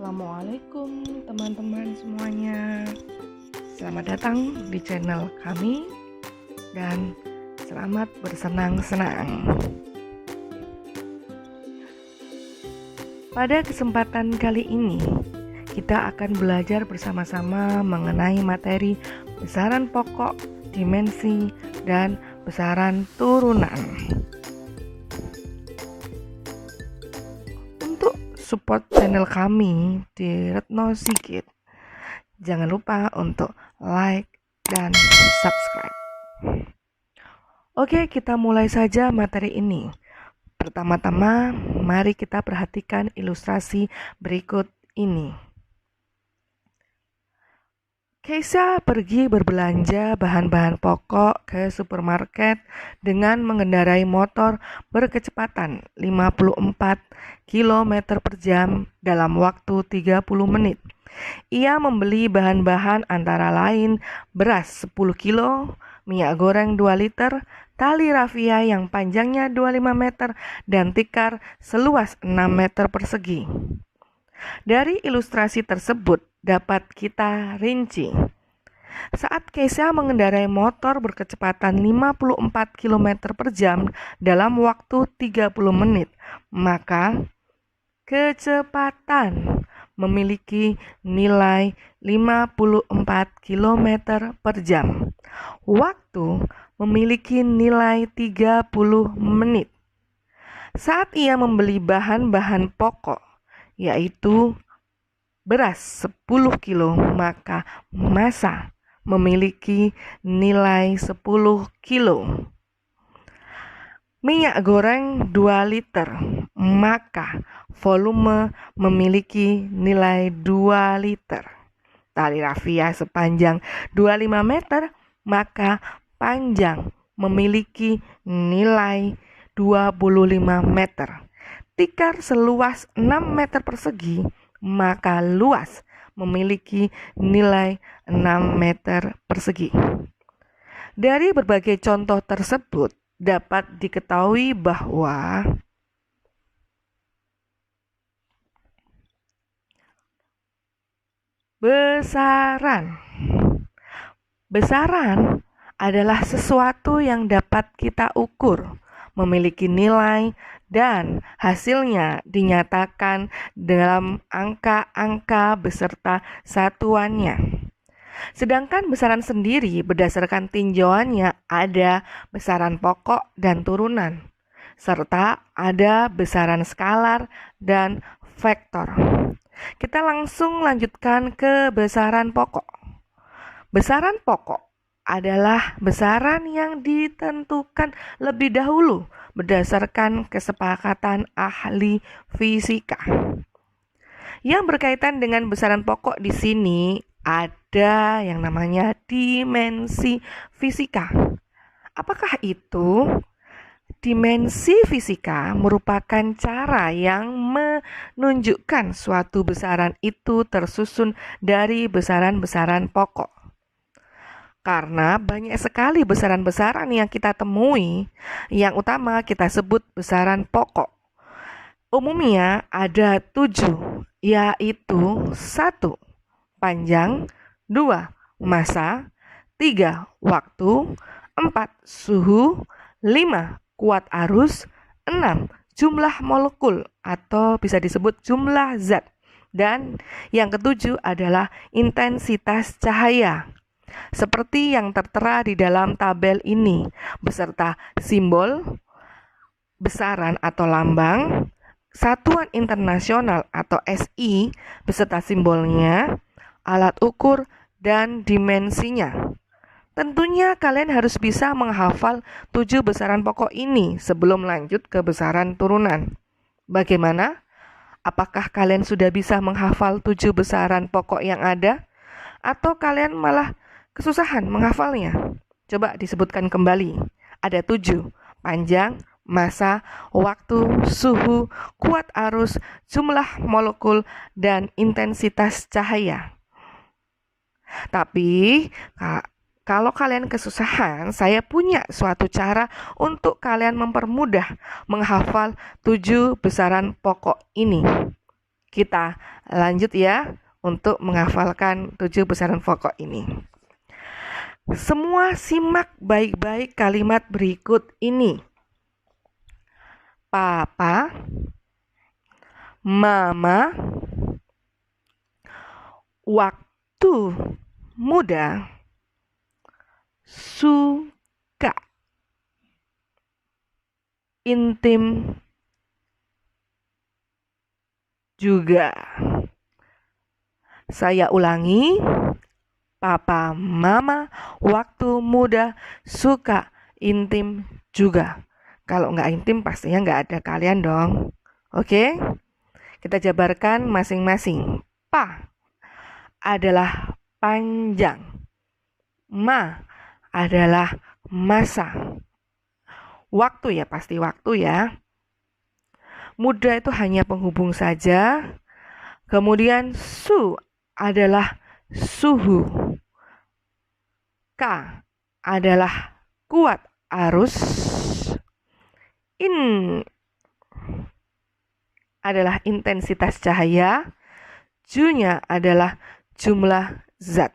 Assalamualaikum teman-teman semuanya. Selamat datang di channel kami dan selamat bersenang-senang. Pada kesempatan kali ini kita akan belajar bersama-sama mengenai materi besaran pokok, dimensi, dan besaran turunan. Support channel kami di Retno Sigit. Jangan lupa untuk like dan subscribe. Oke, kita mulai saja materi ini. Pertama-tama, mari kita perhatikan ilustrasi berikut ini. Keisha pergi berbelanja bahan-bahan pokok ke supermarket dengan mengendarai motor berkecepatan 54 km per jam dalam waktu 30 menit. Ia membeli bahan-bahan antara lain beras 10 kilo, minyak goreng 2 liter, tali rafia yang panjangnya 25 meter, dan tikar seluas 6 meter persegi. Dari ilustrasi tersebut dapat kita rinci. Saat Keisha mengendarai motor berkecepatan 54 km per jam dalam waktu 30 menit, maka kecepatan memiliki nilai 54 km per jam. Waktu memiliki nilai 30 menit. Saat ia membeli bahan-bahan pokok, yaitu beras 10 kilo, maka massa memiliki nilai 10 kilo. Minyak goreng 2 liter, maka volume memiliki nilai 2 liter. Tali rafia sepanjang 25 meter, maka panjang memiliki nilai 25 meter. Tikar seluas 6 meter persegi, maka luas memiliki nilai 6 meter persegi. Dari berbagai contoh tersebut dapat diketahui bahwa besaran adalah sesuatu yang dapat kita ukur, memiliki nilai, dan hasilnya dinyatakan dalam angka-angka beserta satuannya. Sedangkan besaran sendiri berdasarkan tinjauannya ada besaran pokok dan turunan, serta ada besaran skalar dan vektor. Kita langsung lanjutkan ke besaran pokok. Besaran pokok adalah besaran yang ditentukan lebih dahulu berdasarkan kesepakatan ahli fisika. Yang berkaitan dengan besaran pokok di sini ada yang namanya dimensi fisika. Apakah itu? Dimensi fisika merupakan cara yang menunjukkan suatu besaran itu tersusun dari besaran-besaran pokok. Karena banyak sekali besaran-besaran yang kita temui, yang utama kita sebut besaran pokok. Umumnya ada 7, yaitu 1. Panjang, 2. Massa, 3. Waktu, 4. Suhu, 5. Kuat arus, 6. Jumlah molekul atau bisa disebut jumlah zat, dan yang ketujuh adalah intensitas cahaya. Seperti yang tertera di dalam tabel ini, beserta simbol, besaran atau lambang, satuan internasional atau SI beserta simbolnya, alat ukur, dan dimensinya. Tentunya kalian harus bisa menghafal 7 besaran pokok ini sebelum lanjut ke besaran turunan. Bagaimana? Apakah kalian sudah bisa menghafal 7 besaran pokok yang ada? Atau kalian malah kesusahan menghafalnya? Coba disebutkan kembali. Ada 7. Panjang, massa, waktu, suhu, kuat arus, jumlah molekul, dan intensitas cahaya. Tapi kalau kalian kesusahan, saya punya suatu cara untuk kalian mempermudah menghafal 7 besaran pokok ini. Kita lanjut ya untuk menghafalkan 7 besaran pokok ini. Semua simak baik-baik kalimat berikut ini. Papa, Mama, waktu muda, suka, intim, juga. Saya ulangi. Papa, Mama, waktu muda, suka, intim, juga. Kalau nggak intim pastinya nggak ada kalian dong. Oke? Kita jabarkan masing-masing. Pa adalah panjang. Ma adalah masa. Waktu ya, pasti waktu ya. Muda itu hanya penghubung saja. Kemudian su adalah suhu. K adalah kuat arus. In adalah intensitas cahaya. Ju-nya adalah jumlah zat.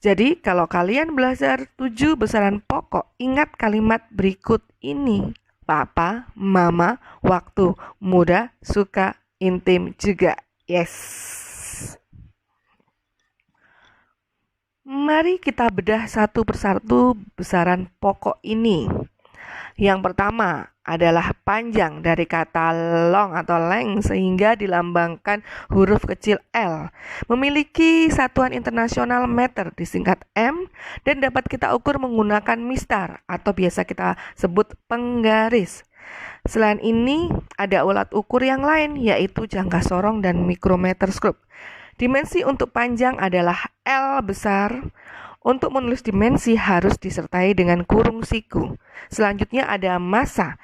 Jadi kalau kalian belajar 7 besaran pokok, ingat kalimat berikut ini. Papa, Mama, waktu, muda, suka, intim, juga. Yes. Mari kita bedah satu persatu besaran pokok ini. Yang pertama adalah panjang dari kata long atau length sehingga dilambangkan huruf kecil L. Memiliki satuan internasional meter disingkat M dan dapat kita ukur menggunakan mistar atau biasa kita sebut penggaris. Selain ini ada alat ukur yang lain yaitu jangka sorong dan mikrometerskop. Dimensi untuk panjang adalah L besar. Untuk menulis dimensi harus disertai dengan kurung siku. Selanjutnya ada massa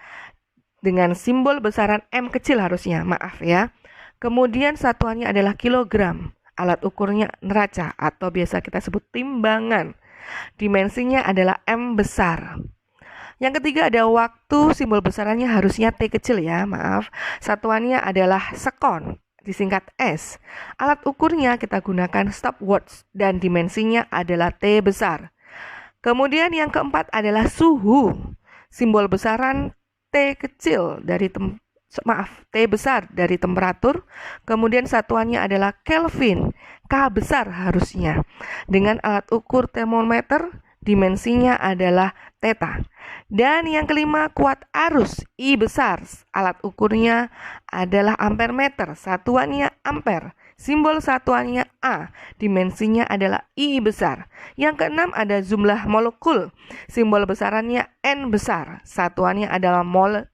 dengan simbol besaran M kecil harusnya, maaf ya. Kemudian satuannya adalah kilogram. Alat ukurnya neraca atau biasa kita sebut timbangan. Dimensinya adalah M besar. Yang ketiga ada waktu, simbol besarannya harusnya T kecil ya, maaf. Satuannya adalah sekon, disingkat S. Alat ukurnya kita gunakan stopwatch dan dimensinya adalah T besar. Kemudian yang keempat adalah suhu. Simbol besaran T kecil dari T besar dari temperatur. Kemudian satuannya adalah Kelvin, K besar harusnya. Dengan alat ukur termometer, dimensinya adalah theta. Dan yang kelima kuat arus, I besar. Alat ukurnya adalah ampere meter, satuannya ampere. Simbol satuannya A, dimensinya adalah I besar. Yang keenam ada jumlah molekul. Simbol besarannya N besar, satuannya adalah mol.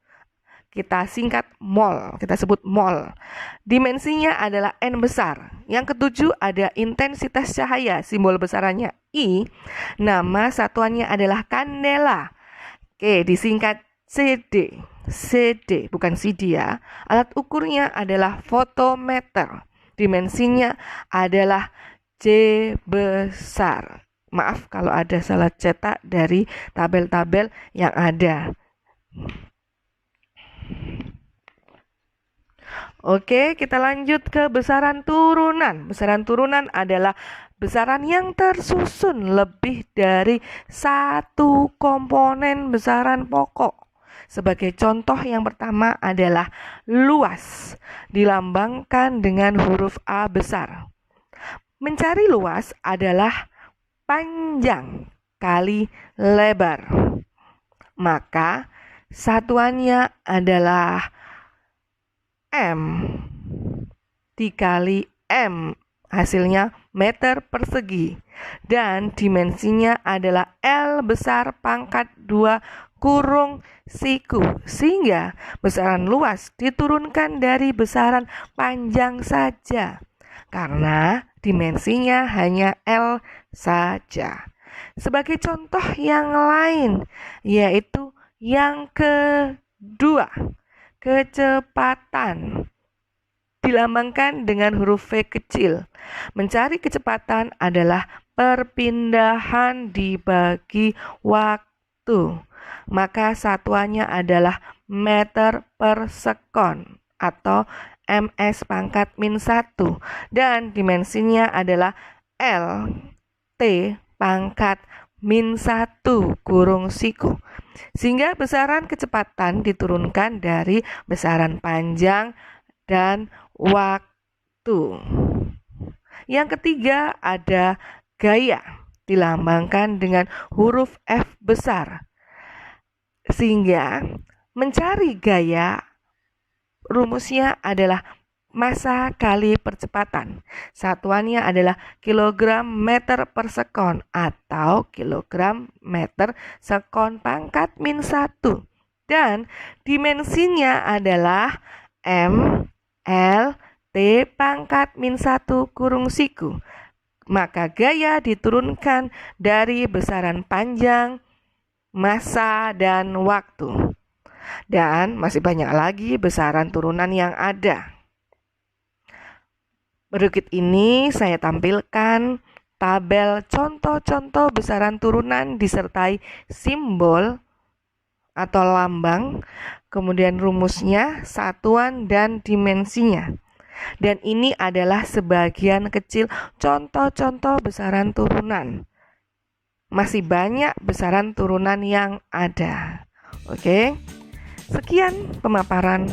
Kita singkat mol, kita sebut mol. Dimensinya adalah N besar. Yang ketujuh ada intensitas cahaya, simbol besarannya I. Nama satuannya adalah kandela. Oke, disingkat CD. CD, bukan CD ya. Alat ukurnya adalah fotometer. Dimensinya adalah C besar. Maaf kalau ada salah cetak dari tabel-tabel yang ada. Oke, kita lanjut ke besaran turunan. Besaran turunan adalah besaran yang tersusun lebih dari satu komponen besaran pokok. Sebagai contoh yang pertama adalah luas, dilambangkan dengan huruf A besar. Mencari luas adalah panjang kali lebar. Maka satuannya adalah M dikali M, hasilnya meter persegi. Dan dimensinya adalah L besar pangkat 2 kurung siku. Sehingga besaran luas diturunkan dari besaran panjang saja. Karena dimensinya hanya L saja. Sebagai contoh yang lain, yaitu yang kedua, kecepatan dilambangkan dengan huruf V kecil. Mencari kecepatan adalah perpindahan dibagi waktu. Maka satuannya adalah meter per sekon atau ms pangkat min 1 dan dimensinya adalah L T pangkat min 1 kurung siku. Sehingga besaran kecepatan diturunkan dari besaran panjang dan waktu. Yang ketiga ada gaya, dilambangkan dengan huruf F besar. Sehingga mencari gaya, rumusnya adalah massa kali percepatan. Satuannya adalah kilogram meter per sekon atau kilogram meter sekon pangkat min 1. Dan dimensinya adalah M, L, T pangkat min 1 kurung siku. Maka gaya diturunkan dari besaran panjang, massa, dan waktu. Dan masih banyak lagi besaran turunan yang ada. Berikut ini saya tampilkan tabel contoh-contoh besaran turunan disertai simbol atau lambang, kemudian rumusnya, satuan, dan dimensinya. Dan ini adalah sebagian kecil contoh-contoh besaran turunan. Masih banyak besaran turunan yang ada. Oke. Sekian pemaparan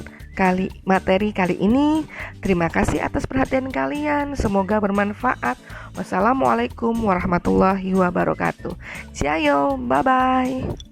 materi kali ini. Terima kasih atas perhatian kalian. Semoga bermanfaat. Wassalamualaikum warahmatullahi wabarakatuh. Ciao, bye-bye.